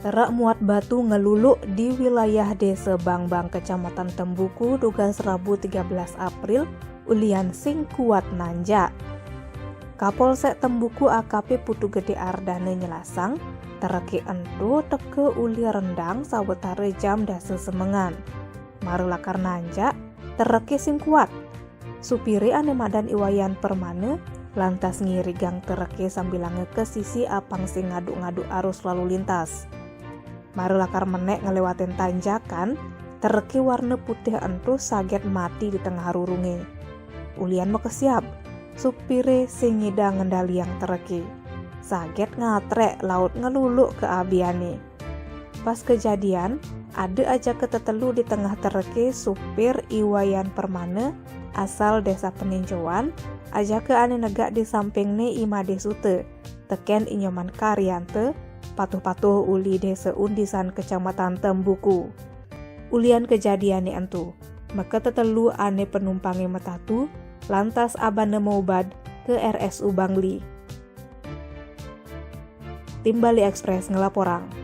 Terak muat batu ngeluluk di wilayah Desa Bangbang, Kecamatan Tembuku, Dugas Rabu 13 April, ulian sing kuat nanjak. Kapolsek Tembuku AKP Putu Gede Ardane nyelasang, tereki entu teke uli rendang sawetara jam dasa semengan. Maru lakar nanjak, tereki sing kuat. Supiri ane madan iwayan permane, lantas ngiri gang tereki sambil ke sisi apang sing ngaduk-ngaduk arus lalu lintas. Maru lakar menek ngelewatin tanjakan, tereki warna putih entu saget mati di tengah rurunge. Ulian mekesiap, supire sing ngidang ngendali yang tereki. Saget ngatrek laut ngeluluk ke abiane. Pas kejadian, ada aja ketetelu di tengah tereki supir iwayan permane asal desa Peninjauan, aja ke ane negak di samping ne imade sute, teken inyoman karyante, patuh-patuh uli desa Undisan Kecamatan Tembuku. Ulian kejadian ni entu, maka tetelu ane penumpangi metatu, lantas abane maubad ke RSU Bangli. Tim Bali Express ngelaporang.